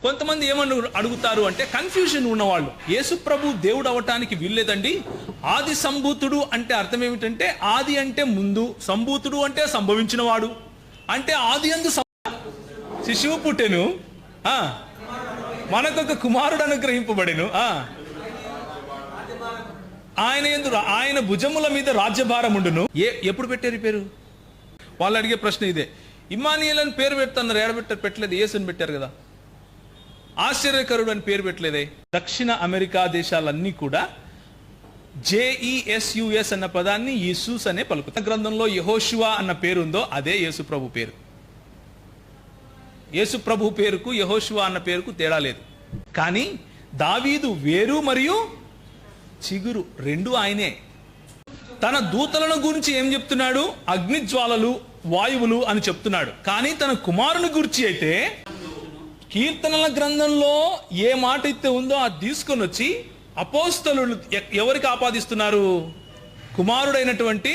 కొంతమంది ఏమని అడుగుతారు అంటే, కన్ఫ్యూజన్ ఉన్నవాళ్ళు, యేసు ప్రభు దేవుడు అవటానికి వీల్లేదండి, ఆది సంభూతుడు అంటే అర్థం ఏమిటంటే, ఆది అంటే ముందు, సంభూతుడు అంటే సంభవించిన వాడు, అంటే ఆది యందు శిశువు పుట్టెను, మనకొక కుమారుడు అనుగ్రహింపబడెను, ఆయన భుజముల మీద రాజ్యభారం ఉండును. ఎప్పుడు పెట్టారు ఈ పేరు? వాళ్ళు అడిగే ప్రశ్న ఇదే. ఇమ్మానియేల్ అని పేరు పెడుతున్నారు, పెట్టలేదు, యేసుని పెట్టారు కదా. ఆశ్చర్యకరుడు అని పేరు పెట్టలేదే. దక్షిణ అమెరికా దేశాలన్నీ కూడా JESUS అన్న పదాన్ని యేసూస్ అనే పలుకుతారు. గ్రంథంలో యెహోషువ అన్న పేరు ఉందో అదే యేసు ప్రభు పేరు. యేసు ప్రభు పేరుకు యెహోషువ అన్న పేరుకు తేడా లేదు. కానీ దావీదు వేరు మరియు చిగురు రెండు ఆయనే. తన దూతలను గురించి ఏం చెప్తున్నాడు? అగ్నిజ్వాలలు, వాయువులు అని చెప్తున్నాడు. కానీ తన కుమారుని గురించి అయితే కీర్తనల గ్రంథంలో ఏ మాట అయితే ఉందో అది తీసుకొని వచ్చి అపోస్తలులు ఎవరికి ఆపాదిస్తున్నారు? కుమారుడైనటువంటి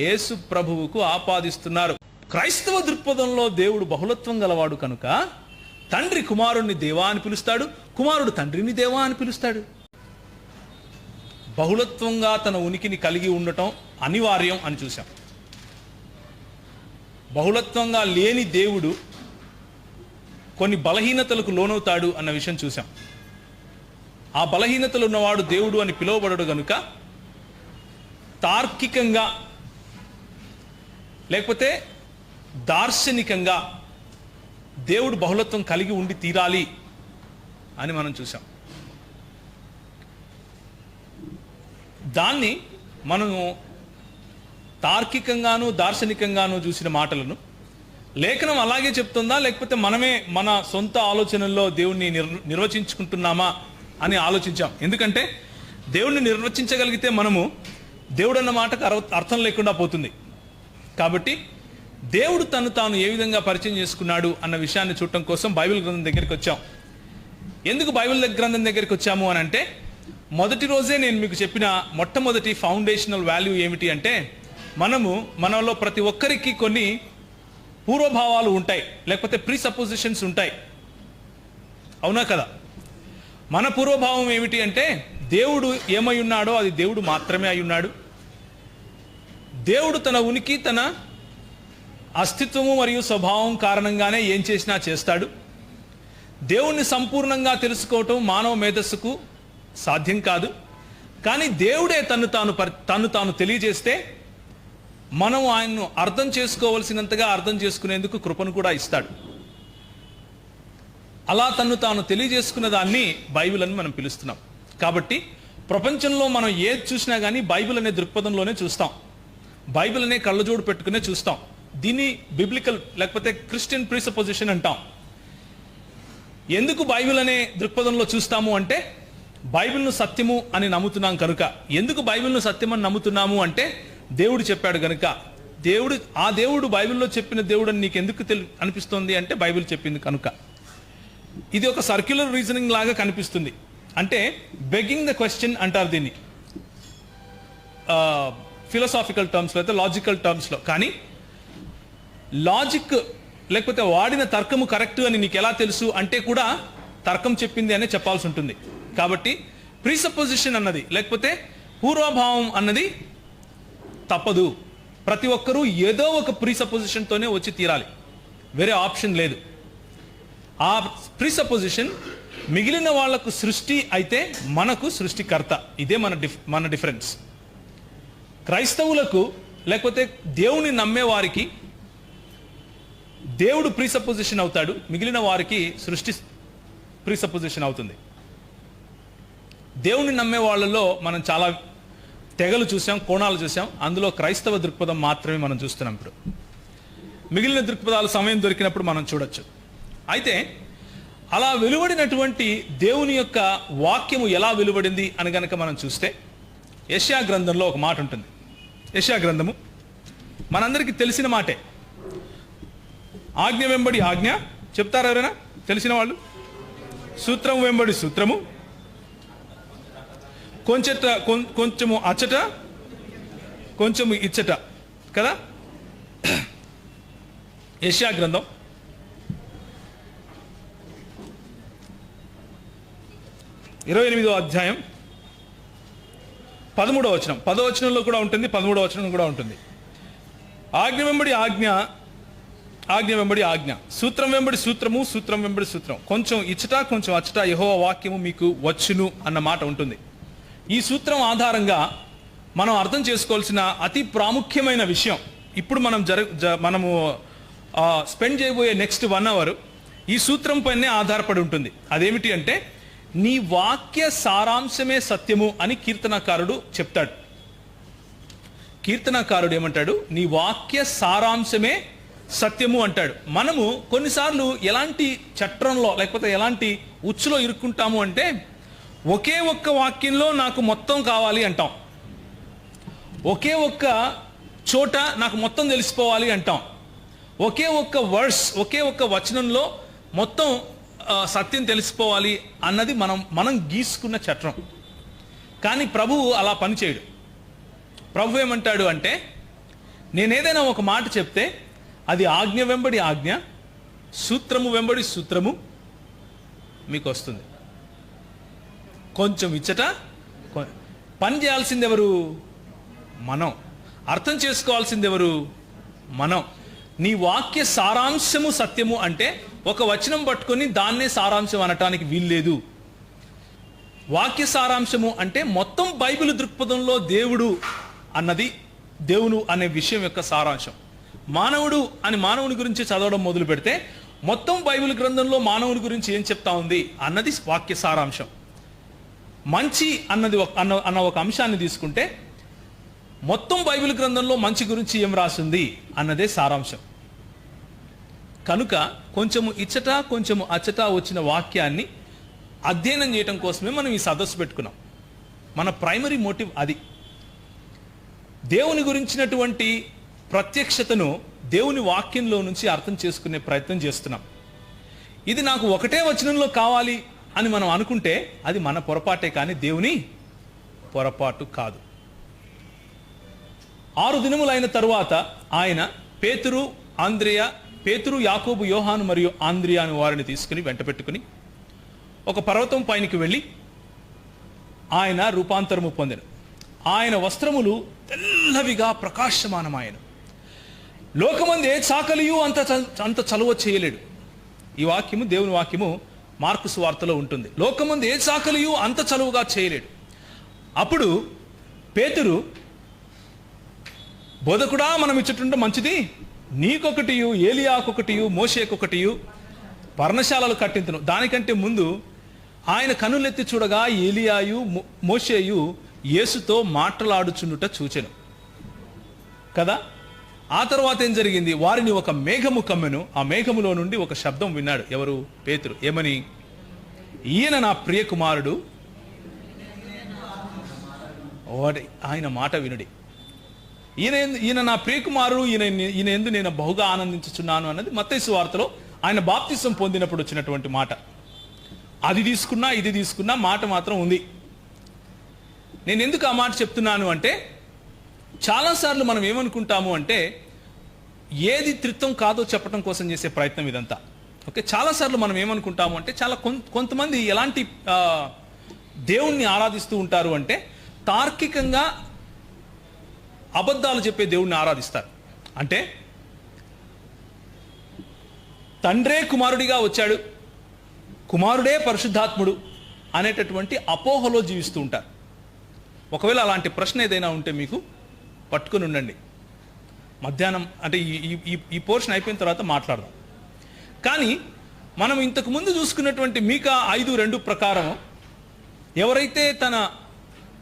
యేసు ప్రభువుకు ఆపాదిస్తున్నారు. క్రైస్తవ దృక్పథంలో దేవుడు బహుళత్వం గలవాడు కనుక తండ్రి కుమారుణ్ణి దేవా అని పిలుస్తాడు, కుమారుడు తండ్రిని దేవా అని పిలుస్తాడు. బహుళత్వంగా తన ఉనికిని కలిగి ఉండటం అనివార్యం అని చూసాం. బహుళత్వంగా లేని దేవుడు కొన్ని బలహీనతలకు లోనవుతాడు అన్న విషయం చూసాం. ఆ బలహీనతలు ఉన్నవాడు దేవుడు అని పిలువబడడు గనుక తార్కికంగా లేకపోతే దార్శనికంగా దేవుడు బహుళత్వం కలిగి ఉండి తీరాలి అని మనం చూసాం. దాన్ని మనము తార్కికంగాను దార్శనికంగాను చూసిన మాటలను లేఖనం అలాగే చెప్తుందా, లేకపోతే మనమే మన సొంత ఆలోచనల్లో దేవుణ్ణి నిర్వచించుకుంటున్నామా అని ఆలోచించాం. ఎందుకంటే దేవుణ్ణి నిర్వచించగలిగితే మనము దేవుడు అన్న మాటకు అర్థం లేకుండా పోతుంది. కాబట్టి దేవుడు తను తాను ఏ విధంగా పరిచయం చేసుకున్నాడు అన్న విషయాన్ని చూడటం కోసం బైబిల్ గ్రంథం దగ్గరికి వచ్చాం. ఎందుకు బైబిల్ గ్రంథం దగ్గరికి వచ్చాము అని అంటే, మొదటి రోజే నేను మీకు చెప్పిన మొట్టమొదటి ఫౌండేషనల్ వాల్యూ ఏమిటి అంటే, మనలో ప్రతి ఒక్కరికి కొన్ని పూర్వభావాలు ఉంటాయి, లేకపోతే ప్రీసపోజిషన్స్ ఉంటాయి. అవునా కదా? మన పూర్వభావం ఏమిటి అంటే, దేవుడు ఏమై ఉన్నాడో అది దేవుడు మాత్రమే అయి ఉన్నాడు. దేవుడు తన ఉనికి, తన అస్తిత్వము మరియు స్వభావం కారణంగానే ఏం చేసినా చేస్తాడు. దేవుణ్ణి సంపూర్ణంగా తెలుసుకోవటం మానవ మేధస్సుకు సాధ్యం కాదు. కానీ దేవుడే తను తాను తెలియజేస్తే మనం ఆయన్ను అర్థం చేసుకోవలసినంతగా అర్థం చేసుకునేందుకు కృపను కూడా ఇస్తాడు. అలా తాను తెలియజేసుకున్న దాన్ని బైబిల్ అని మనం పిలుస్తున్నాం. కాబట్టి ప్రపంచంలో మనం ఏది చూసినా కానీ బైబిల్ అనే దృక్పథంలోనే చూస్తాం, బైబిల్ అనే కళ్ళజోడు పెట్టుకునే చూస్తాం. దీన్ని బిబ్లికల్ లేకపోతే క్రిస్టియన్ ప్రీసపోజిషన్ అంటాం. ఎందుకు బైబిల్ అనే దృక్పథంలో చూస్తాము అంటే, బైబిల్ను సత్యము అని నమ్ముతున్నాం కనుక. ఎందుకు బైబిల్ను సత్యం అని నమ్ముతున్నాము అంటే, దేవుడు చెప్పాడు గనుక. ఆ దేవుడు బైబిల్లో చెప్పిన దేవుడు అని నీకు ఎందుకు అనిపిస్తుంది అంటే, బైబిల్ చెప్పింది కనుక. ఇది ఒక సర్క్యులర్ రీజనింగ్ లాగా కనిపిస్తుంది. అంటే బెగ్గింగ్ ద క్వశ్చన్ అంటారు దీన్ని ఫిలాసాఫికల్ టర్మ్స్లో అయితే, లాజికల్ టర్మ్స్లో. కానీ లాజిక్ లేకపోతే వాడిన తర్కము కరెక్ట్ అని నీకు ఎలా తెలుసు అంటే కూడా తర్కం చెప్పింది అనే చెప్పాల్సి ఉంటుంది. కాబట్టి ప్రీసపోజిషన్ అన్నది లేకపోతే పూర్వభావం అన్నది తప్పదు. ప్రతి ఒక్కరూ ఏదో ఒక ప్రీసపోజిషన్తోనే వచ్చి తీరాలి, వేరే ఆప్షన్ లేదు. ఆ ప్రీసపోజిషన్ మిగిలిన వాళ్లకు సృష్టి అయితే మనకు సృష్టికర్త. ఇదే మన డిఫరెన్స్. క్రైస్తవులకు లేకపోతే దేవుని నమ్మే వారికి దేవుడు ప్రీసపోజిషన్ అవుతాడు, మిగిలిన వారికి సృష్టి ప్రీసపోజిషన్ అవుతుంది. దేవుని నమ్మే వాళ్ళలో మనం చాలా తెగలు చూసాం, కోణాలు చూసాం. అందులో క్రైస్తవ దృక్పథం మాత్రమే మనం చూస్తున్నాం. ఇప్పుడు మిగిలిన దృక్పథాలు సమయం దొరికినప్పుడు మనం చూడొచ్చు. అయితే అలా వెలువడినటువంటి దేవుని యొక్క వాక్యము ఎలా వెలువడింది అని గనక మనం చూస్తే, యెషయా గ్రంథంలో ఒక మాట ఉంటుంది. యెషయా గ్రంథము మనందరికీ తెలిసిన మాటే. ఆజ్ఞ వెంబడి ఆజ్ఞ చెప్తారు ఎవరైనా తెలిసిన వాళ్ళు? సూత్రం వెంబడి సూత్రము, కొంచెము అచ్చట కొంచెము ఇచ్చట కదా. యెషయా గ్రంథం 28వ అధ్యాయం 13వ వచనం. 10వ వచనంలో కూడా ఉంటుంది, 13వ వచనం కూడా ఉంటుంది. ఆజ్ఞ వెంబడి ఆజ్ఞ, ఆజ్ఞ వెంబడి ఆజ్ఞ, సూత్రం వెంబడి సూత్రము, సూత్రం వెంబడి సూత్రం, కొంచెం ఇచ్చట కొంచెం అచ్చట యెహోవా వాక్యము మీకు వచ్చును అన్న మాట ఉంటుంది. ఈ సూత్రం ఆధారంగా మనం అర్థం చేసుకోవాల్సిన అతి ప్రాముఖ్యమైన విషయం, ఇప్పుడు మనము స్పెండ్ చేయబోయే నెక్స్ట్ 1 hour ఈ సూత్రం పైనే ఆధారపడి ఉంటుంది. అదేమిటి అంటే, నీ వాక్య సారాంశమే సత్యము అని కీర్తనకారుడు చెప్తాడు. కీర్తనకారుడు ఏమంటాడు? నీ వాక్య సారాంశమే సత్యము అంటాడు. మనము కొన్నిసార్లు ఎలాంటి చట్రంలో లేకపోతే ఎలాంటి ఉచ్చులో ఇరుక్కుంటాము అంటే, ఒకే ఒక్క వాక్యంలో నాకు మొత్తం కావాలి అంటాం, ఒకే ఒక్క చోట నాకు మొత్తం తెలిసిపోవాలి అంటాం, ఒకే ఒక్క వర్స్, ఒకే ఒక్క వచనంలో మొత్తం సత్యం తెలిసిపోవాలి అన్నది మనం గీసుకున్న చట్రం. కానీ ప్రభువు అలా పనిచేయడు. ప్రభు ఏమంటాడు అంటే, నేనేదైనా ఒక మాట చెప్తే అది ఆజ్ఞ వెంబడి ఆజ్ఞ, సూత్రము వెంబడి సూత్రము మీకు వస్తుంది. కొంచెం ఇచ్చట పని చేయాల్సింది ఎవరు? మనం. అర్థం చేసుకోవాల్సింది ఎవరు? మనం. నీ వాక్య సారాంశము సత్యము అంటే ఒక వచనం పట్టుకొని దాన్నే సారాంశం అనటానికి వీల్లేదు. వాక్య సారాంశము అంటే మొత్తం బైబిల్ దృక్పథంలో దేవుడు అన్నది, దేవుడు అనే విషయం యొక్క సారాంశం. మానవుడు అని మానవుని గురించి చదవడం మొదలు పెడితే మొత్తం బైబిల్ గ్రంథంలో మానవుని గురించి ఏం చెప్తా ఉంది అన్నది వాక్య సారాంశం. మంచి అన్నది అన్న ఒక అంశాన్ని తీసుకుంటే మొత్తం బైబిల్ గ్రంథంలో మంచి గురించి ఏం రాసింది అన్నదే సారాంశం. కనుక కొంచెము ఇచ్చట కొంచెము అచ్చట వచ్చిన వాక్యాన్ని అధ్యయనం చేయడం కోసమే మనం ఈ సదస్సు పెట్టుకున్నాం. మన ప్రైమరీ మోటివ్ అది. దేవుని గురించినటువంటి ప్రత్యక్షతను దేవుని వాక్యంలో నుంచి అర్థం చేసుకునే ప్రయత్నం చేస్తున్నాం. ఇది నాకు ఒకటే వచనంలో కావాలి అని మనం అనుకుంటే అది మన పొరపాటే, కానీ దేవుని పొరపాటు కాదు. 6 దినములైన తరువాత ఆయన పేతురు, యాకోబు, యోహాను మరియు ఆంద్రియాను వారిని తీసుకుని వెంట పెట్టుకుని ఒక పర్వతం పైనకి వెళ్ళి ఆయన రూపాంతరము పొందెను. ఆయన వస్త్రములు తెల్లవిగా ప్రకాశమానమాయను. లోకమందు ఏ చాకలియు అంత చలువ చేయలేడు. ఈ వాక్యము దేవుని వాక్యము మార్కు సువార్తలో ఉంటుంది. లోకమందు ఏ చాకలియు అంత చలువుగా చేయలేడు. అప్పుడు పేతురు, బోధకుడా, మనం ఇచ్చుటుంటే మంచిది, నీకొకటియు, ఏలియాకొకటియు, మోషేకొకటియు పర్ణశాలలు కట్టింతును. దానికంటే ముందు ఆయన కనులెత్తి చూడగా ఏలియాయు మోషేయు యేసుతో మాట్లాడుచుండుట చూచెను కదా. ఆ తర్వాత ఏం జరిగింది? వారిని ఒక మేఘము కమ్మెను. ఆ మేఘములో నుండి ఒక శబ్దం విన్నాడు. ఎవరు? పేతురు. ఏమని? ఈయన నా ప్రియ కుమారుడు, ఆయన మాట వినుడి. ఈయన నా ప్రియకుమారుడు, ఈయన యందు నేను బహుగా ఆనందించుచున్నాను అన్నది మత్తయి సువార్తలో ఆయన బాప్తిసం పొందినప్పుడు వచ్చినటువంటి మాట. అది తీసుకున్నా ఇది తీసుకున్నా మాట మాత్రం ఉంది. నేను ఎందుకు ఆ మాట చెప్తున్నాను అంటే, చాలాసార్లు మనం ఏమనుకుంటాము అంటే ఏది త్రిత్వం కాదో చెప్పడం కోసం చేసే ప్రయత్నం ఇదంతా. ఓకే, చాలాసార్లు మనం ఏమనుకుంటాము అంటే, కొంతమంది ఎలాంటి దేవుణ్ణి ఆరాధిస్తూ ఉంటారు అంటే తార్కికంగా అబద్ధాలు చెప్పే దేవుణ్ణి ఆరాధిస్తారు. అంటే తండ్రే కుమారుడిగా వచ్చాడు, కుమారుడే పరిశుద్ధాత్ముడు అనేటటువంటి అపోహలో జీవిస్తూ ఉంటారు. ఒకవేళ అలాంటి ప్రశ్న ఏదైనా ఉంటే మీకు పట్టుకుని ఉండండి. మధ్యాహ్నం అంటే ఈ పోర్షన్ అయిపోయిన తర్వాత మాట్లాడదాం. కానీ మనం ఇంతకు ముందు చూసుకున్నటువంటి మీకా 5:2 ప్రకారం ఎవరైతే తన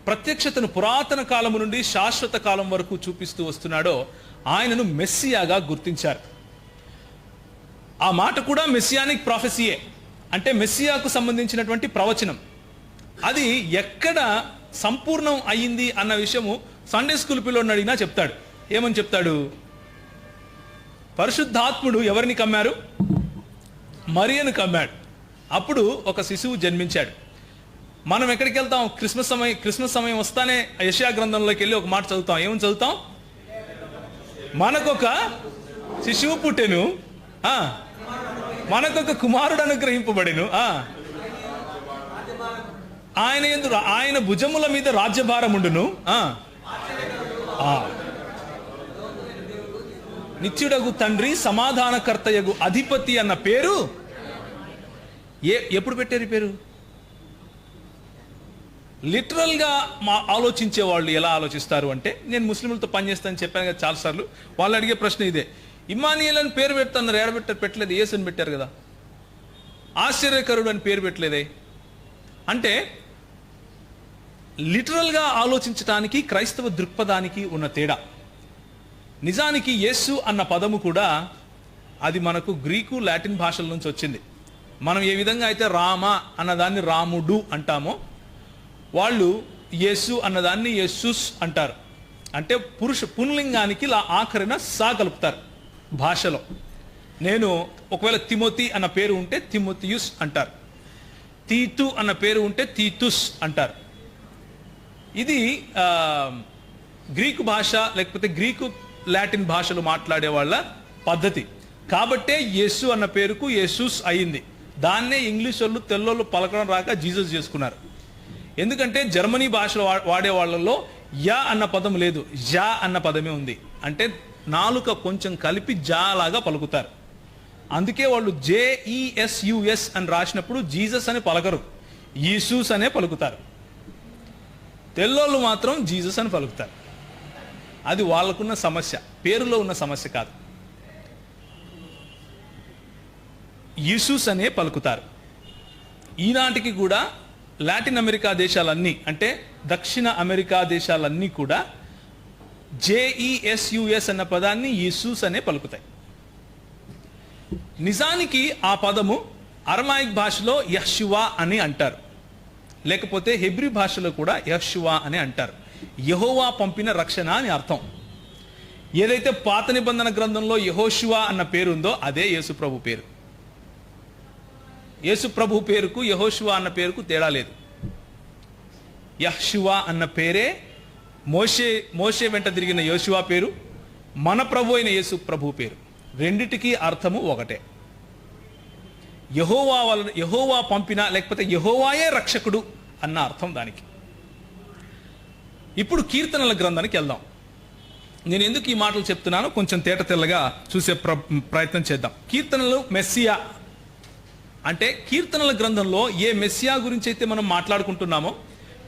ప్రత్యక్షతను పురాతన కాలము నుండి శాశ్వత కాలం వరకు చూపిస్తూ వస్తున్నాడో ఆయనను మెస్సియాగా గుర్తించారు. ఆ మాట కూడా మెస్సియానిక్ ప్రాఫెసీయే, అంటే మెస్సియాకు సంబంధించినటువంటి ప్రవచనం. అది ఎక్కడ సంపూర్ణం అయ్యింది అన్న విషయము సండే స్కూల్ పిల్లోడిని అడిగినా చెప్తాడు. ఏమని చెప్తాడు? పరిశుద్ధాత్ముడు ఎవరిని కమ్మారు? మరియను కమ్మాడు. అప్పుడు ఒక శిశువు జన్మించాడు. మనం ఎక్కడికి వెళ్తాం? క్రిస్మస్ సమయం వస్తానే యెషయా గ్రంథంలోకి వెళ్ళి ఒక మాట చదువుతాం. ఏమని చదువుతాం? మనకొక శిశువు పుట్టెను, మనకొక కుమారుడు అనుగ్రహింపబడెను, ఆయన భుజముల మీద రాజ్యభారముండును. నిత్యుడగు తండ్రి, సమాధానకర్తయగు అధిపతి అన్న పేరు ఎప్పుడు పెట్టారు? ఈ పేరు లిటరల్ గా ఆలోచించే వాళ్ళు ఎలా ఆలోచిస్తారు అంటే, నేను ముస్లింలతో పనిచేస్తానని చెప్పాను కదా చాలాసార్లు. వాళ్ళు అడిగే ప్రశ్న ఇదే, ఇమ్మానియల్ అని పేరు పెడుతున్నారు, పెట్టలేదు, యేసు అని పెట్టారు కదా, ఆశ్చర్యకరుడు అని పేరు పెట్టలేదే అంటే, లిటరల్ గా ఆలోచించటానికి క్రైస్తవ దృక్పథానికి ఉన్న తేడా. నిజానికి యేసు అన్న పదము కూడా అది మనకు గ్రీకు, లాటిన్ భాషల నుంచి వచ్చింది. మనం ఏ విధంగా అయితే రామ అన్నదాన్ని రాముడు అంటామో, వాళ్ళు యేసు అన్నదాన్ని యేసుస్ అంటారు. అంటే పుంలింగానికి ఆఖరిన సా కలుపుతారు భాషలో. నేను ఒకవేళ తిమోతి అన్న పేరు ఉంటే తిమోతియుస్ అంటారు, తీతు అన్న పేరు ఉంటే తీతుస్ అంటారు. ఇది గ్రీకు భాష లేకపోతే గ్రీకు లాటిన్ భాషలు మాట్లాడే వాళ్ళ పద్ధతి. కాబట్టే యేసు అన్న పేరుకు యేసుస్ అయింది. దాన్నే ఇంగ్లీష్ వాళ్ళు తెల్లోళ్ళు పలకడం రాక జీసస్ చేసుకున్నారు. ఎందుకంటే జర్మనీ భాషలో వాడే వాళ్ళలో యా అన్న పదం లేదు, జా అన్న పదమే ఉంది. అంటే నాలుక కొంచెం కలిపి జా లాగా పలుకుతారు. అందుకే వాళ్ళు JESUS అని రాసినప్పుడు జీసస్ అని పలకరు, ఈసూస్ అనే పలుకుతారు. తెల్లోళ్ళు మాత్రం జీసస్ అని పలుకుతారు. అది వాళ్ళకున్న సమస్య, పేరులో ఉన్న సమస్య కాదు. ఈసూస్ అనే పలుకుతారు. ఈనాటికి కూడా లాటిన్ అమెరికా దేశాలన్నీ, అంటే దక్షిణ అమెరికా దేశాలన్నీ కూడా JESUS అన్న పదాన్ని ఈసూస్ అనే పలుకుతాయి. నిజానికి ఆ పదము అరమాయిక్ భాషలో యెహోవా అని అంటారు, లేకపోతే హెబ్రీ భాషలో కూడా యెహోవా అని అంటారు. యెహోవా పంపిన రక్షణ అని అర్థం. ఏదైతే పాత నిబంధన గ్రంథంలో యెహోషువ అన్న పేరు ఉందో అదే యేసు ప్రభు పేరు. యేసు ప్రభు పేరుకు యెహోషువ అన్న పేరుకు తేడా లేదు. యెహోషువ అన్న పేరే మోషే వెంట తిరిగిన యోషువ పేరు, మన ప్రభు అయిన యేసు ప్రభు పేరు. రెండిటికి అర్థము ఒకటే. యెహోవా పంపిన లేకపోతే యెహోవాయే రక్షకుడు అన్న అర్థం దానికి. ఇప్పుడు కీర్తనల గ్రంథానికి వెళ్దాం. నేను ఎందుకు ఈ మాటలు చెప్తున్నానో కొంచెం తేట తెల్లగా చూసే ప్రయత్నం చేద్దాం. కీర్తనలు మెస్సియా అంటే, కీర్తనల గ్రంథంలో ఏ మెస్సియా గురించి అయితే మనం మాట్లాడుకుంటున్నామో,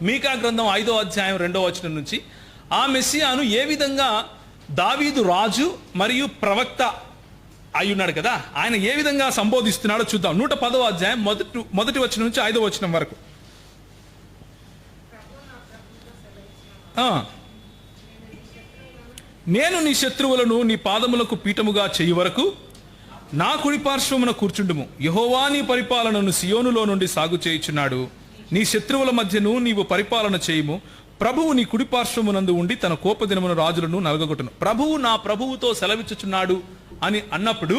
మీకా గ్రంథం 5వ అధ్యాయం 2వ వచనం నుంచి ఆ మెస్సియాను ఏ విధంగా దావీదు రాజు మరియు ప్రవక్త అయ్యున్నాడు కదా, ఆయన ఏ విధంగా సంబోధిస్తున్నాడో చూద్దాం. 110వ అధ్యాయం మొదటి వచనం నుంచి 5వ వచనం వరకు. నేను నీ శత్రువులను నీ పాదములకు పీఠముగా చేయి వరకు నా కుడి పార్శ్వమున కూర్చుండుము. యెహోవా నీ పరిపాలనను సియోనులో నుండి సాగు చేయుచున్నాడు. నీ శత్రువుల మధ్యను నీవు పరిపాలన చేయుము. ప్రభువు నీ కుడి పార్శ్వమునందు ఉండి తన కోపదినమున రాజులను నలగొట్టును. ప్రభువు నా ప్రభువుతో సెలవిచ్చుచున్నాడు అని అన్నప్పుడు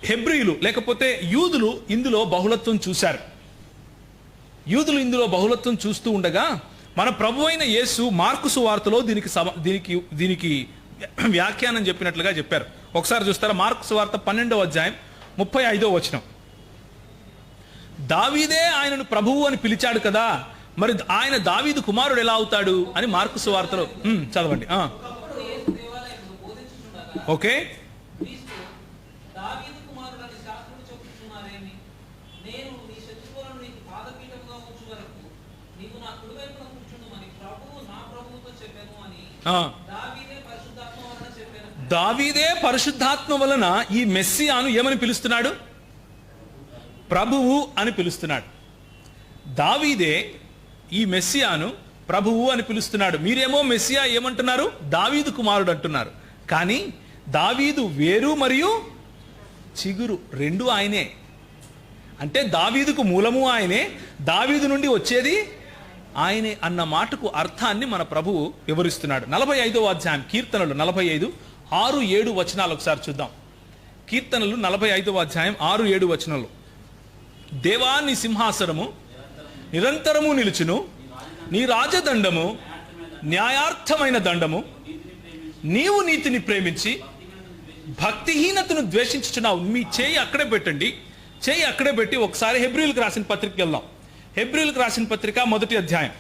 హెబ్రీయులు లేకపోతే యూదులు ఇందులో బహుళత్వం చూశారు. యూదులు ఇందులో బహుళత్వం చూస్తూ ఉండగా మన ప్రభు అయిన యేసు మార్కు సువార్తలో దీనికి వ్యాఖ్యానం చెప్పినట్లుగా చెప్పారు. ఒకసారి చూస్తారా, మార్కు సువార్త 12వ అధ్యాయం 35వ వచనం. దావీదే ఆయనను ప్రభువు అని పిలిచాడు కదా, మరి ఆయన దావీదు కుమారుడు ఎలా అవుతాడు అని మార్కు సువార్తలో చదవండి. ఓకే, దావీదే పరిశుద్ధాత్మ వలన ఈ మెస్సియాను ఏమని పిలుస్తున్నాడు? ప్రభువు అని పిలుస్తున్నాడు. దావీదే ఈ మెస్సియాను ప్రభువు అని పిలుస్తున్నాడు. మీరేమో మెస్సియా ఏమంటున్నారు? దావీదు కుమారుడు అంటున్నారు. కానీ దావీదు వేరు మరియు చిగురు రెండు ఆయనే. అంటే దావీదుకు మూలము ఆయనే, దావీదు నుండి వచ్చేది ఆయనే అన్న మాటకు అర్థాన్ని మన ప్రభువు వివరిస్తున్నాడు. 45వ అధ్యాయం కీర్తనలు 45, 6, 7 వచనాలు ఒకసారి చూద్దాం. కీర్తనలు 45వ అధ్యాయం 6, 7 వచనాలు. దేవా నీ సింహాసనము నిరంతరము నిలుచును, నీ రాజదండము న్యాయార్థమైన దండము. నీవు నీతిని ప్రేమించి భక్తిహీనతను ద్వేషించుచున్నావు. మీ చేయి అక్కడే పెట్టండి. చెయ్యి అక్కడే పెట్టి ఒకసారి హెబ్రీయులకు రాసిన పత్రికకి వెళ్దాం. హెబ్రీయులకు రాసిన పత్రిక మొదటి అధ్యాయం.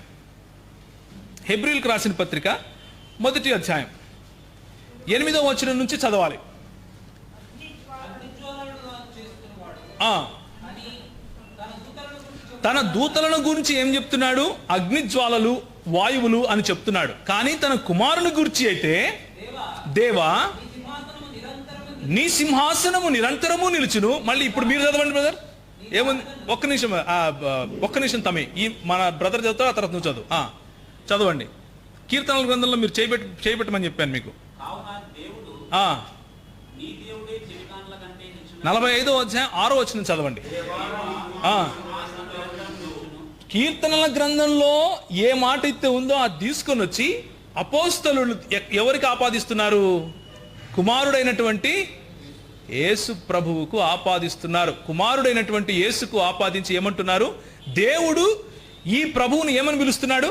హెబ్రీయులకు రాసిన పత్రిక మొదటి అధ్యాయం 8వ వచనం నుంచి చదవాలి. తన దూతలను గురించి ఏం చెప్తున్నాడు? అగ్నిజ్వాలలు, వాయువులు అని చెప్తున్నాడు. కానీ తన కుమారుని గురించి అయితే, దేవా నీ సింహాసనము నిరంతరము నిలుచును. మళ్ళీ ఇప్పుడు మీరు చదవండి బ్రదర్. ఏముంది? ఒక్క నిమిషం తమ్మి, ఈ మన బ్రదర్ చదువుతా, ఆ తర్వాత నువ్వు చదువు. చదవండి. కీర్తనల గ్రంథంలో మీరు చేయబెట్టమని చెప్పాను మీకు. 45వ అధ్యాయం 6వ వచనం చదవండి. కీర్తనల గ్రంథంలో ఏ మాట అయితే ఉందో అది తీసుకొని వచ్చి అపోస్తలులు ఎవరికి ఆపాదిస్తున్నారు? కుమారుడైనటువంటి యేసు ప్రభువుకు ఆపాదిస్తున్నారు. కుమారుడైనటువంటి యేసుకు ఆపాదించి ఏమంటున్నారు? దేవుడు ఈ ప్రభువుని ఏమని పిలుస్తున్నాడు?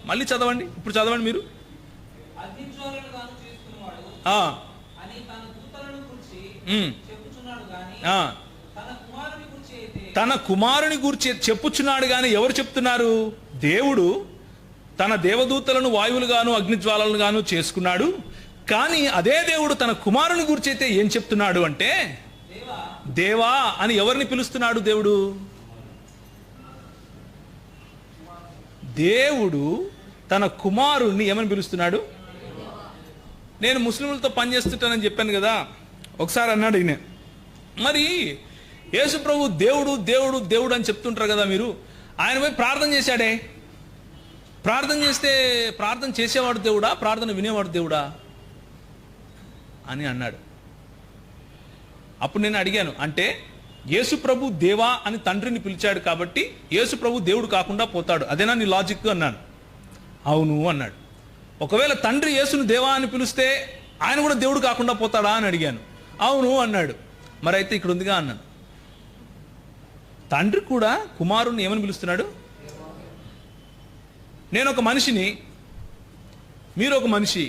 మళ్ళీ చదవండి, ఇప్పుడు చదవండి మీరు. తన కుమారుని గురించి చెప్పుచున్నాడు గాని ఎవరు చెప్తున్నారు? దేవుడు తన దేవదూతలను వాయువులుగాను అగ్నిజ్వాలను గాను చేసుకున్నాడు. కానీ అదే దేవుడు తన కుమారుని గురించి అయితే ఏం చెప్తున్నాడు అంటే, దేవా అని ఎవరిని పిలుస్తున్నాడు? దేవుడు తన కుమారుణ్ణి ఏమని పిలుస్తున్నాడు? నేను ముస్లింలతో పనిచేస్తుంటానని చెప్పాను కదా, ఒకసారి అన్నాడు ఈయన, మరి యేసు ప్రభు దేవుడు దేవుడు దేవుడు అని చెప్తుంటారు కదా మీరు, ఆయన పోయి ప్రార్థన చేశాడే, ప్రార్థన చేస్తే ప్రార్థన చేసేవాడు దేవుడా, ప్రార్థన వినేవాడు దేవుడా అని అన్నాడు. అప్పుడు నేను అడిగాను, అంటే యేసు ప్రభు దేవా అని తండ్రిని పిలిచాడు కాబట్టి యేసు ప్రభు దేవుడు కాకుండా పోతాడు, అదేనా నీ లాజిక్ అన్నాను. అవును అన్నాడు. ఒకవేళ తండ్రి యేసును దేవా అని పిలిస్తే ఆయన కూడా దేవుడు కాకుండా పోతాడా అని అడిగాను. అవును అన్నాడు. మరి అయితే ఇక్కడ ఉందిగా అన్నాను, తండ్రి కూడా కుమారుణ్ణి ఏమని పిలుస్తున్నాడు? నేను ఒక మనిషిని, మీరు ఒక మనిషి,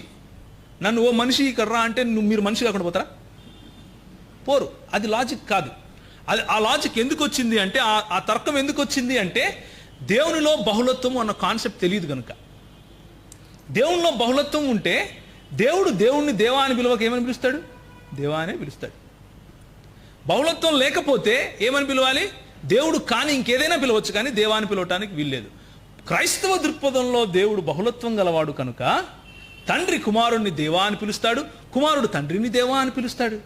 నన్ను ఓ మనిషి ఇక్కడ రా అంటే మీరు మనిషి కాకుండా పోతారా? పోరు. అది లాజిక్ కాదు. అది ఆ లాజిక్ ఎందుకు వచ్చింది అంటే, ఆ తర్కం ఎందుకు వచ్చింది అంటే, దేవునిలో బహుళత్వం అన్న కాన్సెప్ట్ తెలియదు కనుక. దేవునిలో బహుళత్వం ఉంటే దేవుడు దేవుణ్ణి దేవా అని పిలవక ఏమని పిలుస్తాడు? దేవా అనే పిలుస్తాడు. బహుళత్వం లేకపోతే ఏమని పిలవాలి? దేవుడు కానీ ఇంకేదైనా పిలవచ్చు, కానీ దేవా అని పిలవటానికి వీల్లేదు. క్రైస్తవ దృక్పథంలో దేవుడు బహుళత్వం గలవాడు కనుక తండ్రి కుమారుణ్ణి దేవా అని పిలుస్తాడు, కుమారుడు తండ్రిని దేవా అని పిలుస్తాడు.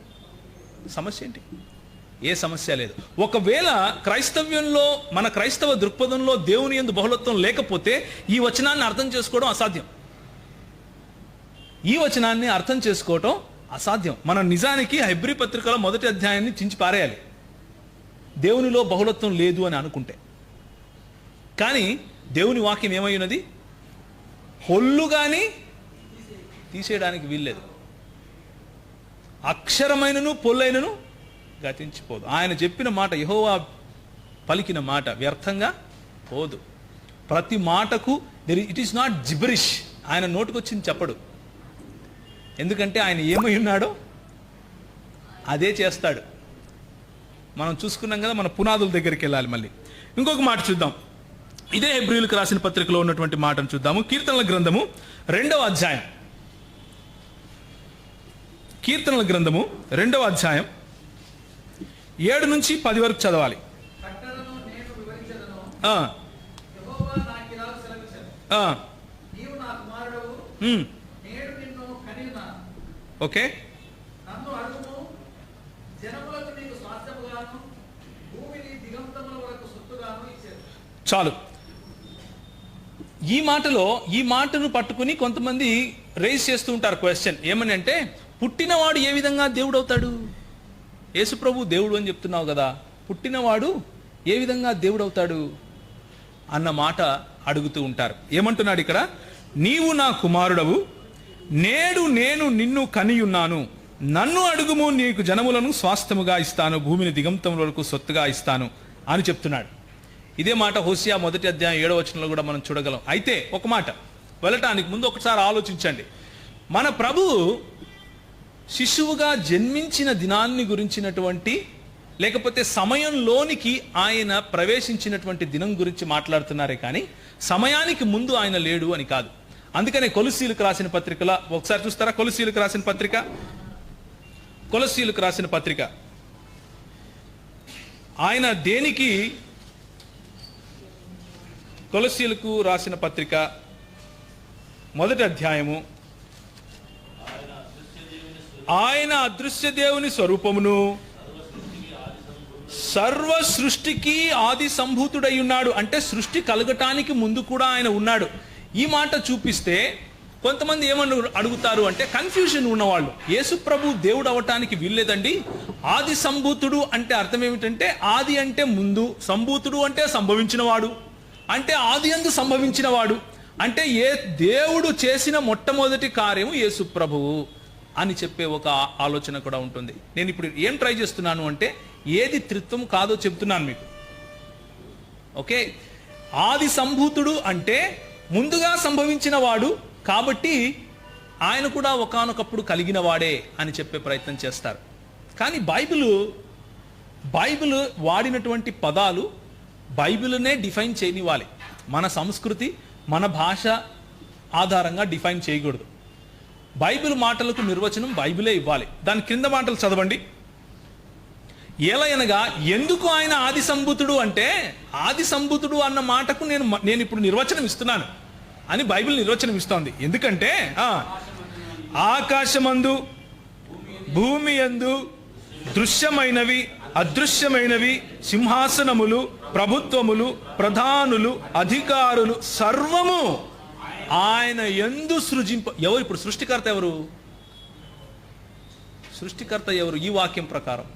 సమస్య ఏంటి? ఏ సమస్య లేదు. ఒకవేళ క్రైస్తవ్యంలో, మన క్రైస్తవ దృక్పథంలో దేవుని యందు బహుళత్వం లేకపోతే ఈ వచనాన్ని అర్థం చేసుకోవడం అసాధ్యం. ఈ వచనాన్ని అర్థం చేసుకోవటం అసాధ్యం. మనం నిజానికి హెబ్రీ పత్రికలో మొదటి అధ్యాయాన్ని చించి పారేయాలి, దేవునిలో బహుళత్వం లేదు అని అనుకుంటే. కానీ దేవుని వాక్యం ఏమై ఉన్నది? పొల్లు కానీ తీసేయడానికి వీల్లేదు. అక్షరమైనను పొల్లైనను గతించిపోదు. ఆయన చెప్పిన మాట, యెహోవా పలికిన మాట వ్యర్థంగా పోదు. ప్రతి మాటకు ఇట్ ఈస్ నాట్ జిబరిష్. ఆయన నోటుకొచ్చింది చెప్పడు. ఎందుకంటే ఆయన ఏమై ఉన్నాడో అదే చేస్తాడు. మనం చూసుకున్నాం కదా, మన పునాదుల దగ్గరికి వెళ్ళాలి. మళ్ళీ ఇంకొక మాట చూద్దాం. ఇదే హెబ్రీయులకు రాసిన పత్రికలో ఉన్నటువంటి మాటను చూద్దాము. కీర్తనల గ్రంథము 2వ అధ్యాయం. కీర్తనల గ్రంథము 2వ అధ్యాయం 7 నుంచి 10 వరకు చదవాలి. ఓకే, చాలు. ఈ మాటను పట్టుకుని కొంతమంది రేస్ చేస్తూ ఉంటారు క్వశ్చన్. ఏమని అంటే, పుట్టినవాడు ఏ విధంగా దేవుడు అవుతాడు? యేసుప్రభు దేవుడు అని చెప్తున్నావు కదా, పుట్టినవాడు ఏ విధంగా దేవుడు అవుతాడు అన్న మాట అడుగుతూ ఉంటారు. ఏమంటున్నాడు ఇక్కడ? నీవు నా కుమారుడవు, నేడు నేను నిన్ను కనియున్నాను, నన్ను అడుగుము, నీకు జనములను స్వాస్థ్యముగా ఇస్తాను, భూమిని దిగంతం వరకు సొత్తుగా ఇస్తాను అని చెప్తున్నాడు. ఇదే మాట హోషేయ 1వ అధ్యాయం 7వ వచనంలో కూడా మనం చూడగలం. అయితే ఒక మాట వెళ్ళటానికి ముందు ఒకసారి ఆలోచించండి. మన ప్రభువు శిశువుగా జన్మించిన దినాన్ని గురించినటువంటి లేకపోతే సమయంలోనికి ఆయన ప్రవేశించినటువంటి దినం గురించి మాట్లాడుతున్నారే కానీ సమయానికి ముందు ఆయన లేడు అని కాదు. అందుకనే కొలస్సీలకు రాసిన పత్రికల ఒకసారి చూస్తారా, కొలస్సీలకు రాసిన పత్రిక ఆయన దేనికి, కొలస్సీలకు రాసిన పత్రిక 1వ అధ్యాయము, ఆయన అదృశ్య దేవుని స్వరూపమును సర్వ సృష్టికి ఆది సంభూతుడై ఉన్నాడు. అంటే సృష్టి కలగటానికి ముందు కూడా ఆయన ఉన్నాడు. ఈ మాట చూపిస్తే కొంతమంది ఏమని అడుగుతారు అంటే, కన్ఫ్యూజన్ ఉన్నవాళ్ళు, యేసు ప్రభు దేవుడు అవటానికి వీల్లేదండి, ఆది సంభూతుడు అంటే అర్థం ఏమిటంటే, ఆది అంటే ముందు, సంభూతుడు అంటే సంభవించినవాడు, అంటే ఆది యందు సంభవించినవాడు, అంటే ఏ దేవుడు చేసిన మొట్టమొదటి కార్యము యేసు ప్రభువు అని చెప్పే ఒక ఆలోచన కూడా ఉంటుంది. నేను ఇప్పుడు ఏం ట్రై చేస్తున్నాను అంటే, ఏది త్రిత్వం కాదో చెప్తున్నాను మీకు. ఓకే, ఆది సంభూతుడు అంటే ముందుగా సంభవించిన వాడు కాబట్టి ఆయన కూడా ఒకానొకప్పుడు కలిగిన వాడే అని చెప్పే ప్రయత్నం చేస్తారు. కానీ బైబిల్ వాడినటువంటి పదాలు బైబిల్నే డిఫైన్ చేయనివ్వాలి. మన సంస్కృతి, మన భాష ఆధారంగా డిఫైన్ చేయకూడదు. బైబిల్ మాటలకు నిర్వచనం బైబిలే ఇవ్వాలి. దాని క్రింద మాటలు చదవండి. ఏలయనగా ఎందుకు ఆయన ఆది సంభూతుడు అంటే, ఆది సంభూతుడు అన్న మాటకు నేను ఇప్పుడు నిర్వచనం ఇస్తున్నాను అని బైబిల్ నిర్వచనం ఇస్తోంది. ఎందుకంటే ఆకాశమందు భూమి యందు దృశ్యమైనవి అదృశ్యమైనవి, సింహాసనములు, ప్రభుత్వములు, ప్రధానులు, అధికారులు సర్వము ఆయన యందు ఎవరు ఇప్పుడు సృష్టికర్త ఎవరు? సృష్టికర్త ఎవరు? ఈ వాక్యం ప్రకారం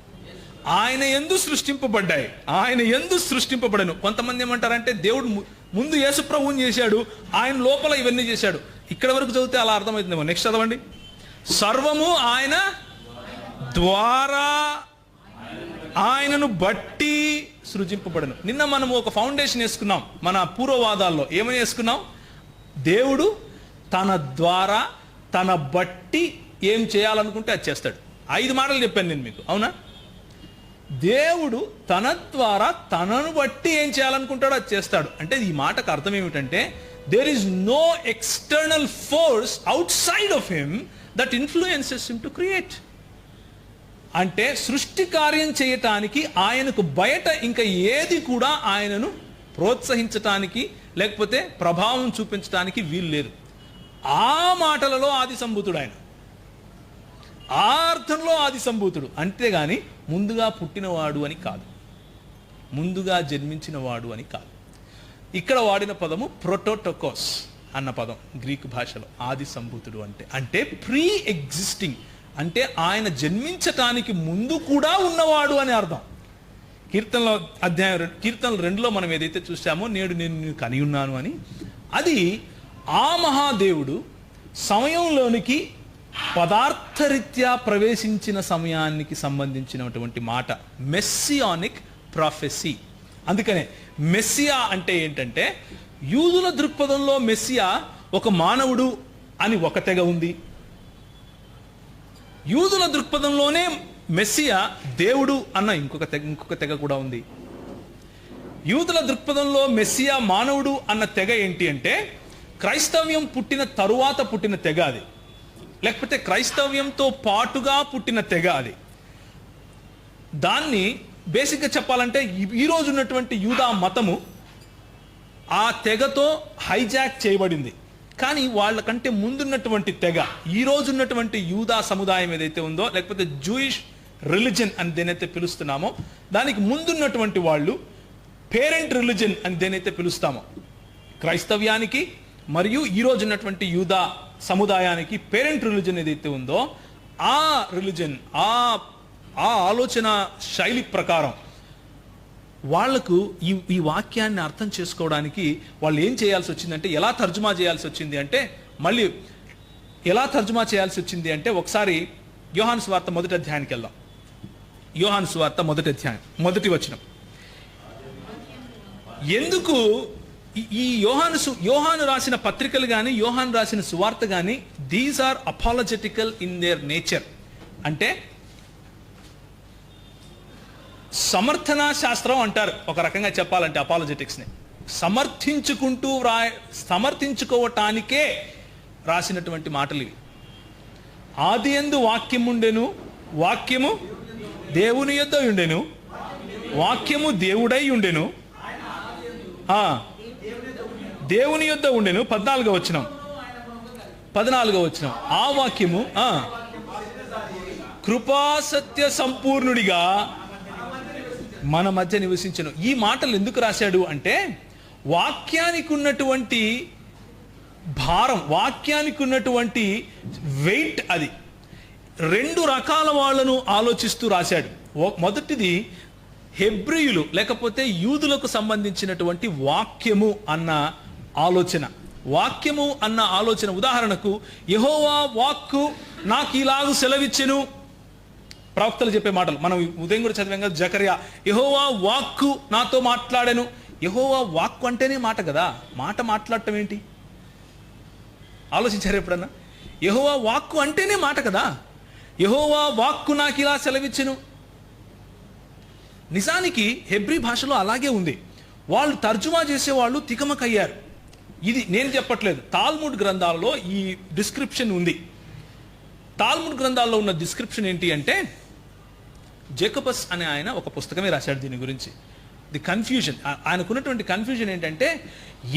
ఆయన యందు సృష్టింపబడ్డాయి, ఆయన యందు సృష్టింపబడను. కొంతమంది ఏమంటారంటే, దేవుడు ముందు యేసు ప్రభువుని చేశాడు, ఆయన లోపల ఇవన్నీ చేశాడు. ఇక్కడ వరకు చదివితే అలా అర్థమవుతుందేమో. నెక్స్ట్ చదవండి. సర్వము ఆయన ద్వారా ఆయనను బట్టి సృజింపబడను. నిన్న మనము ఒక ఫౌండేషన్ వేసుకున్నాం మన పూర్వవాదాల్లో. ఏమని వేసుకున్నాం? దేవుడు తన ద్వారా తన బట్టి ఏం చేయాలనుకుంటే అది చేస్తాడు. 5 మాటలు చెప్పాను నేను మీకు, అవునా? దేవుడు తన ద్వారా తనను బట్టి ఏం చేయాలనుకుంటాడో అది చేస్తాడు. అంటే ఈ మాటకు అర్థం ఏమిటంటే, there is no external force outside of him that influences him to create. అంటే సృష్టి కార్యం చేయటానికి ఆయనకు బయట ఇంకా ఏది కూడా ఆయనను ప్రోత్సహించటానికి లేకపోతే ప్రభావం చూపించడానికి వీలు లేదు. ఆ మాటలలో ఆది సంభూతుడు ఆయన, ఆ అర్థంలో ఆది సంభూతుడు. అంతేగాని ముందుగా పుట్టినవాడు అని కాదు, ముందుగా జన్మించిన వాడు అని కాదు. ఇక్కడ వాడిన పదము ప్రోటోటోకోస్ అన్న పదం గ్రీకు భాషలో. ఆది సంభూతుడు అంటే ప్రీ ఎగ్జిస్టింగ్, అంటే ఆయన జన్మించటానికి ముందు కూడా ఉన్నవాడు అని అర్థం. కీర్తనలో కీర్తనలు 2లో మనం ఏదైతే చూసామో, నేడు నేను కని ఉన్నాను అని, అది ఆ మహాదేవుడు సమయంలోనికి పదార్థరీత్యా ప్రవేశించిన సమయానికి సంబంధించినటువంటి మాట, మెస్సియానిక్ ప్రాఫెసీ. అందుకనే మెస్సియా అంటే ఏంటంటే, యూదుల దృక్పథంలో మెస్సియా ఒక మానవుడు అని ఒక తెగ ఉంది. యూదుల దృక్పథంలోనే మెస్సియా దేవుడు అన్న ఇంకొక తెగ కూడా ఉంది. యూదుల దృక్పథంలో మెస్సియా మానవుడు అన్న తెగ ఏంటి అంటే, క్రైస్తవ్యం పుట్టిన తరువాత పుట్టిన తెగ అది, లేకపోతే క్రైస్తవ్యంతో పాటుగా పుట్టిన తెగ అది. దాన్ని బేసిక్గా చెప్పాలంటే, ఈ రోజు ఉన్నటువంటి యూదా మతము ఆ తెగతో హైజాక్ చేయబడింది. కానీ వాళ్ళకంటే ముందున్నటువంటి తెగ, ఈ రోజు ఉన్నటువంటి యూదా సముదాయం ఏదైతే ఉందో, లేకపోతే జూయిష్ రిలిజన్ అని దేనైతే పిలుస్తున్నామో, దానికి ముందున్నటువంటి వాళ్ళు పేరెంట్ రిలిజన్ అని దేనైతే పిలుస్తామో, క్రైస్తవ్యానికి మరియు ఈ రోజు ఉన్నటువంటి యూదా సముదాయానికి పేరెంట్ రిలిజన్ ఏదైతే ఉందో, ఆ రిలిజన్ ఆ ఆలోచన శైలి ప్రకారం వాళ్లకు ఈ వాక్యాన్ని అర్థం చేసుకోవడానికి వాళ్ళు ఏం చేయాల్సి వచ్చిందంటే, ఎలా తర్జుమా చేయాల్సి వచ్చింది అంటే, మళ్ళీ ఎలా తర్జుమా చేయాల్సి వచ్చింది అంటే, ఒకసారి యోహాను సువార్త 1వ అధ్యాయానికి వెళ్దాం. యోహాను సువార్త 1వ అధ్యాయం 1వ వచనం. ఎందుకు ఈ యోహాను రాసిన పత్రికలు కానీ యోహాను రాసిన సువార్త కానీ, these are apologetical in their nature. అంటే సమర్థనా శాస్త్రం అంటారు ఒక రకంగా చెప్పాలంటే అపాలజెటిక్స్ని. సమర్థించుకోవటానికే రాసినటువంటి మాటలు ఇవి. ఆదియందు వాక్యం ఉండెను, వాక్యము దేవుని యొద్ద ఉండెను, వాక్యము దేవుడై ఉండెను, దేవుని యొద్ద ఉండెను. 14వ వచనం ఆ వాక్యము కృపా సత్య సంపూర్ణుడిగా మన మధ్య నివసించెను. ఈ మాటలు ఎందుకు రాశాడు అంటే వాక్యానికి ఉన్నటువంటి భారం, వాక్యానికి ఉన్నటువంటి వెయిట్, అది 2 రకాల వాళ్ళను ఆలోచిస్తూ రాశాడు. మొదటిది హెబ్రీయులు లేకపోతే యూదులకు సంబంధించినటువంటి వాక్యము అన్న ఆలోచన. వాక్యము అన్న ఆలోచన ఉదాహరణకు యెహోవా వాక్కు నాకు ఇలాగు సెలవిచ్చెను, ప్రవక్తలు చెప్పే మాటలు. మనం ఉదయం కూడా చదివాం కదా, జకర్యా యెహోవా వాక్కు నాతో మాట్లాడాను. యెహోవా వాక్కు అంటేనే మాట కదా, మాట మాట్లాడటం ఏంటి? ఆలోచించారు ఎప్పుడన్నా? యెహోవా వాక్కు అంటేనే మాట కదా. యెహోవా వాక్కు నాకు ఇలా సెలవిచ్చెను. నిజానికి హెబ్రీ భాషలో అలాగే ఉంది. వాళ్ళు తర్జుమా చేసేవాళ్ళు తికమకయ్యారు. ఇది నేను చెప్పట్లేదు, తాల్ముడ్ గ్రంథాలలో ఈ డిస్క్రిప్షన్ ఉంది. తాల్ముడ్ గ్రంథాల్లో ఉన్న డిస్క్రిప్షన్ ఏంటి అంటే, జేకబస్ అనే ఆయన ఒక పుస్తకమే రాశాడు దీని గురించి. ది కన్ఫ్యూజన్, ఆయనకున్నటువంటి కన్ఫ్యూజన్ ఏంటంటే,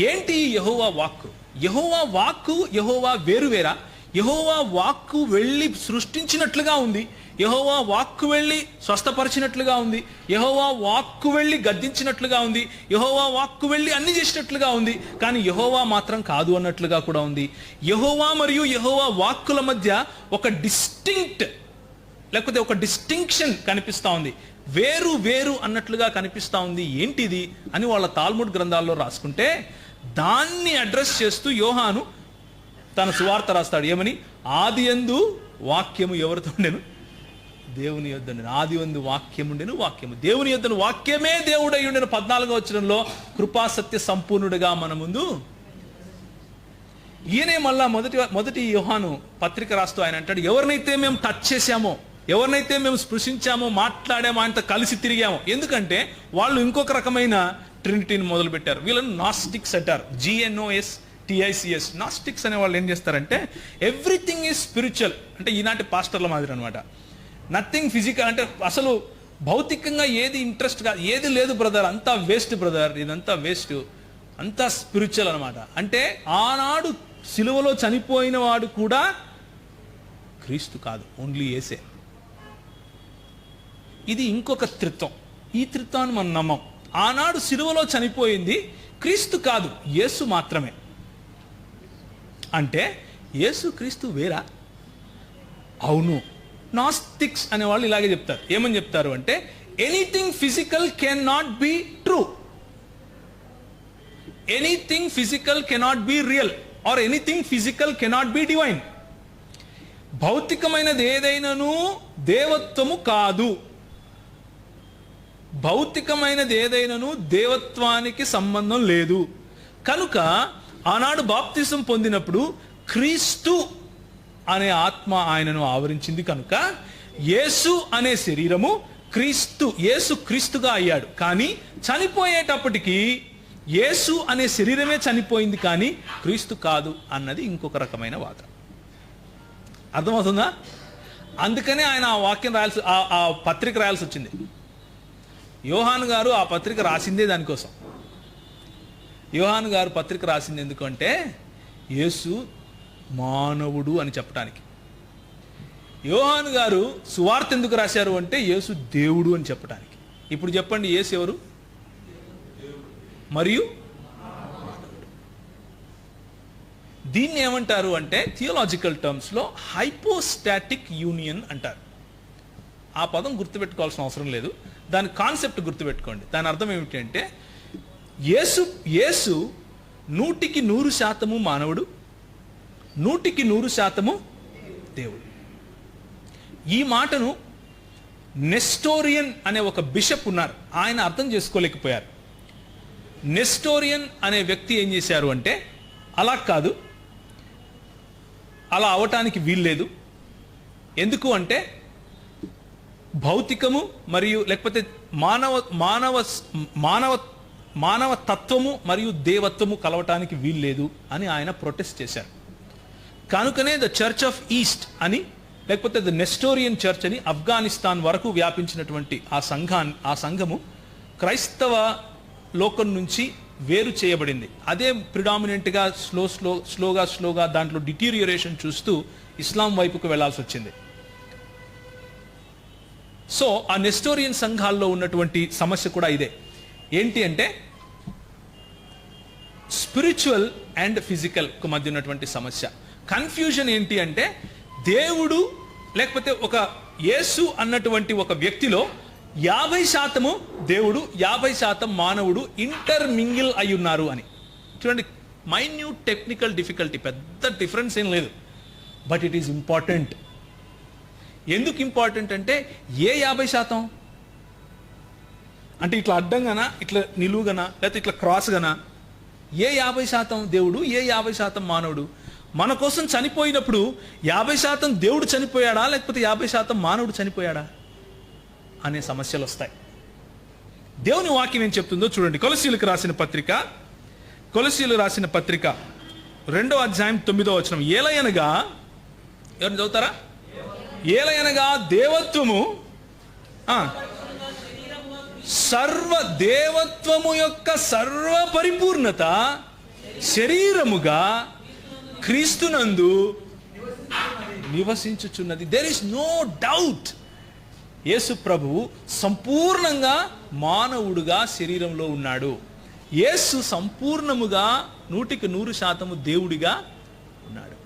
ఏంటి యెహోవా వాక్కు? యెహోవా వాక్కు యెహోవా వేరువేరా? యెహోవా వాక్కు వెళ్ళి సృష్టించినట్లుగా ఉంది, యెహోవా వాక్కు వెళ్ళి స్వస్థపరిచినట్లుగా ఉంది, యెహోవా వాక్కు వెళ్ళి గద్దించినట్లుగా ఉంది, యెహోవా వాక్కు వెళ్ళి అన్ని చేసినట్లుగా ఉంది. కానీ యెహోవా మాత్రం కాదు అన్నట్లుగా కూడా ఉంది. యెహోవా మరియు యెహోవా వాక్కుల మధ్య ఒక డిస్టింక్ట్ లేకపోతే ఒక డిస్టింక్షన్ కనిపిస్తూ ఉంది, వేరు వేరు అన్నట్లుగా కనిపిస్తూ ఉంది. ఏంటిది అని వాళ్ళ తాల్ముడ్ గ్రంథాల్లో రాసుకుంటే, దాన్ని అడ్రస్ చేస్తూ యోహాను తన సువార్త రాస్తాడు. ఏమని? ఆదియందు వాక్యము ఎవరితో ఉండెను? దేవుని యొద్ద ఉండెను. ఆదియందు వాక్యం ఉండెను, వాక్యము దేవుని యొద్దను, వాక్యమే దేవుడై ఉండెను. 14వ వచనంలో కృపా సత్య సంపూర్ణుడిగా మన ముందు. ఈయనే మళ్ళా మొదటి యోహాను పత్రిక రాస్తూ ఆయన అంటాడు, ఎవరినైతే మేము టచ్ చేశామో, ఎవరినైతే మేము స్పృశించామో, మాట్లాడామో, ఆయనతో కలిసి తిరిగామో. ఎందుకంటే వాళ్ళు ఇంకొక రకమైన ట్రినిటీని మొదలు పెట్టారు. వీళ్ళని నాస్టిక్స్ అంటారు, GNOSTICS. నాస్టిక్స్ అనే వాళ్ళు ఏం చేస్తారంటే, ఎవ్రీథింగ్ ఈజ్ స్పిరిచువల్. అంటే ఈనాటి పాస్టర్ల మాదిరి అనమాట. నథింగ్ ఫిజికల్, అంటే అసలు భౌతికంగా ఏది ఇంట్రెస్ట్ కాదు, ఏది లేదు బ్రదర్, అంతా వేస్ట్ బ్రదర్, ఇదంతా వేస్ట్, అంతా స్పిరిచువల్ అనమాట. అంటే ఆనాడు సిలువలో చనిపోయిన వాడు కూడా క్రీస్తు కాదు, ఓన్లీ యేసే. ఇది ఇంకొక త్రిత్వం. ఈ త్రిత్వాన్ని మనం నమ్మం. ఆనాడు సిలువలో చనిపోయింది క్రీస్తు కాదు, యేసు మాత్రమే. అంటే యేసు క్రీస్తు వేరా? అవును. నాస్టిక్స్ అనే వాళ్ళు ఇలాగే చెప్తారు. ఏమని చెప్తారు అంటే, anything physical can not be true, anything physical cannot be real, or anything physical cannot be divine. భౌతికమైనది ఏదైనాను దేవత్వము కాదు, భౌతికమైనది ఏదైనాను దేవత్వానికి సంబంధం లేదు. కనుక ఆనాడు బాప్తిసం పొందినప్పుడు క్రీస్తు అనే ఆత్మ ఆయనను ఆవరించింది. కనుక యేసు అనే శరీరము యేసు క్రీస్తుగా అయ్యాడు. కానీ చనిపోయేటప్పటికీ యేసు అనే శరీరమే చనిపోయింది, కానీ క్రీస్తు కాదు అన్నది ఇంకొక రకమైన వాదన. అర్థమవుతుందా? అందుకనే ఆయన ఆ వాక్యం రాయాల్సి, ఆ పత్రిక రాయాల్సి వచ్చింది. యోహాను గారు ఆ పత్రిక రాసిందే దానికోసం. యోహాను గారు పత్రిక రాసింది ఎందుకంటే, యేసు మానవుడు అని చెప్పడానికి. యోహాను గారు సువార్త ఎందుకు రాశారు అంటే, యేసు దేవుడు అని చెప్పడానికి. ఇప్పుడు చెప్పండి, యేసు ఎవరు? మరియు దీన్ని ఏమంటారు అంటే, థియోలాజికల్ టర్మ్స్లో హైపోస్టాటిక్ యూనియన్ అంటారు. ఆ పదం గుర్తుపెట్టుకోవాల్సిన అవసరం లేదు, దాని కాన్సెప్ట్ గుర్తుపెట్టుకోండి. దాని అర్థం ఏమిటి అంటే, యేసు 100% మానవుడు, 100% దేవుడు. ఈ మాటను నెస్టోరియన్ అనే ఒక బిషప్ ఉన్నారు, ఆయన అర్థం చేసుకోలేకపోయారు. నెస్టోరియన్ అనే వ్యక్తి ఏం చేశారు అంటే, అలా కాదు, అలా అవటానికి వీల్లేదు. ఎందుకు అంటే, భౌతికము మరియు లేకపోతే మానవ మానవ మానవ మానవ తత్వము మరియు దేవత్వము కలవటానికి వీల్లేదు అని ఆయన ప్రొటెస్ట్ చేశారు. కనుకనే ద చర్చ్ ఆఫ్ ఈస్ట్ అని లేకపోతే ద నెస్టోరియన్ చర్చ్ అని ఆఫ్ఘనిస్తాన్ వరకు వ్యాపించినటువంటి ఆ సంఘము క్రైస్తవ లోకం నుంచి వేరు చేయబడింది. అదే ప్రిడామినెంట్గా స్లోగా దాంట్లో డిటీరియోరేషన్ చూస్తూ ఇస్లాం వైపుకు వెళ్లాల్సి వచ్చింది. సో ఆ నెస్టోరియన్ సంఘాల్లో ఉన్నటువంటి సమస్య కూడా ఇదే. ఏంటి అంటే స్పిరిచువల్ అండ్ ఫిజికల్ కు మధ్య ఉన్నటువంటి సమస్య. కన్ఫ్యూజన్ ఏంటి అంటే దేవుడు లేకపోతే ఒక యేసు అన్నటువంటి ఒక వ్యక్తిలో 50% దేవుడు 50% మానవుడు ఇంటర్మింగిల్ అయి ఉన్నారు అని. చూడండి, మైన్యూట్ టెక్నికల్ డిఫికల్టీ, పెద్ద డిఫరెన్స్ ఏం లేదు, బట్ ఇట్ ఈస్ ఇంపార్టెంట్. ఎందుకు ఇంపార్టెంట్ అంటే ఏ 50% అంటే ఇట్లా అడ్డంగానా, ఇట్లా నిలువుగానా, లేకపోతే ఇట్లా క్రాస్గానా? ఏ 50% దేవుడు, ఏ 50% మానవుడు? మన కోసం చనిపోయినప్పుడు 50% దేవుడు చనిపోయాడా లేకపోతే 50% మానవుడు చనిపోయాడా అనే సమస్యలు వస్తాయి. దేవుని వాక్యం ఏం చెప్తుందో చూడండి. కొలస్సీలకు రాసిన పత్రిక 2వ అధ్యాయం 9వ వచనం. ఏలయనగా, ఎవరిని చదువుతారా? ఏలయనగా దేవత్వము దేవత్వము యొక్క సర్వ పరిపూర్ణత శరీరముగా క్రీస్తునందు నివసించుచున్నది. There is no doubt. Yesu ప్రభువు సంపూర్ణంగా మానవుడుగా శరీరంలో ఉన్నాడు. యేసు సంపూర్ణముగా 100% దేవుడిగా ఉన్నాడు.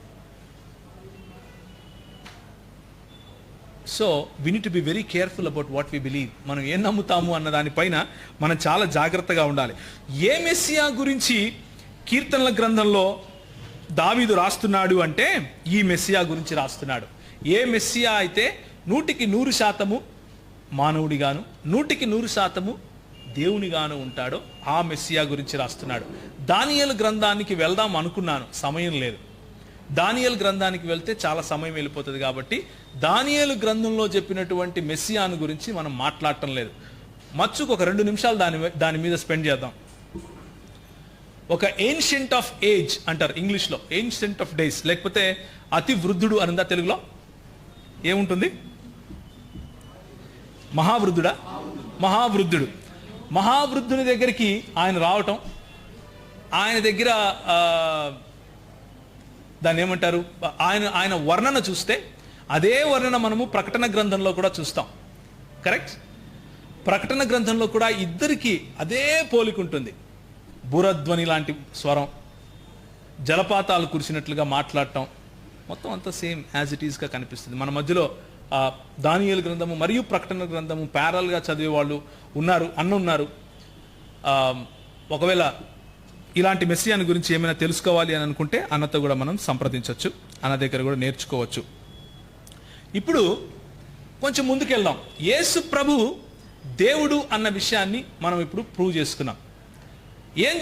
So we need to be very careful about what we believe. మనం ఏం నమ్ముతాము అన్న దానిపైన మనం చాలా జాగ్రత్తగా ఉండాలి. ఏ మెస్సియా గురించి కీర్తనల గ్రంథంలో దావీదు రాస్తున్నాడు అంటే ఈ మెస్సియా గురించి రాస్తున్నాడు. ఏ మెస్సియా అయితే 100% మానవుడిగాను 100% దేవునిగాను ఉంటాడో ఆ మెస్సియా గురించి రాస్తున్నాడు. దానియేలు గ్రంథానికి వెళ్దాం అనుకున్నాను, సమయం లేదు. దానియేలు గ్రంథానికి వెళ్తే చాలా సమయం వెళ్ళిపోతుంది కాబట్టి దానియేలు గ్రంథంలో చెప్పినటువంటి మెస్సియాను గురించి మనం మాట్లాడటం లేదు. మచ్చుకు ఒక 2 నిమిషాలు దాని మీద స్పెండ్ చేద్దాం. ఒక ఏన్షియంట్ ఆఫ్ ఏజ్ అంటారు ఇంగ్లీష్లో, ఏన్షియంట్ ఆఫ్ డేస్, లేకపోతే అతి వృద్ధుడు అనుందా తెలుగులో? ఏముంటుంది? మహావృద్ధుడా? మహావృద్ధుని దగ్గరికి ఆయన రావటం, ఆయన దగ్గర దాన్ని ఏమంటారు, ఆయన వర్ణన చూస్తే అదే వర్ణన మనము ప్రకటన గ్రంథంలో కూడా చూస్తాం. కరెక్ట్? ప్రకటన గ్రంథంలో కూడా ఇద్దరికి అదే పోలిక ఉంటుంది. బురధ్వని లాంటి స్వరం, జలపాతాలు కురిసినట్లుగా మాట్లాడటం, మొత్తం అంతా సేమ్ యాజ్ ఇట్ ఈస్గా కనిపిస్తుంది. మన మధ్యలో దానియేలు గ్రంథము మరియు ప్రకటన గ్రంథము ప్యారల్గా చదివే వాళ్ళు ఉన్నారు. ఒకవేళ ఇలాంటి మెస్సియాని గురించి ఏమైనా తెలుసుకోవాలి అని అనుకుంటే అన్నతో కూడా మనం సంప్రదించవచ్చు, అన్న దగ్గర కూడా నేర్చుకోవచ్చు. ఇప్పుడు కొంచెం ముందుకెళ్దాం. యేసు ప్రభు దేవుడు అన్న విషయాన్ని మనం ఇప్పుడు ప్రూవ్ చేసుకున్నాం. ఏం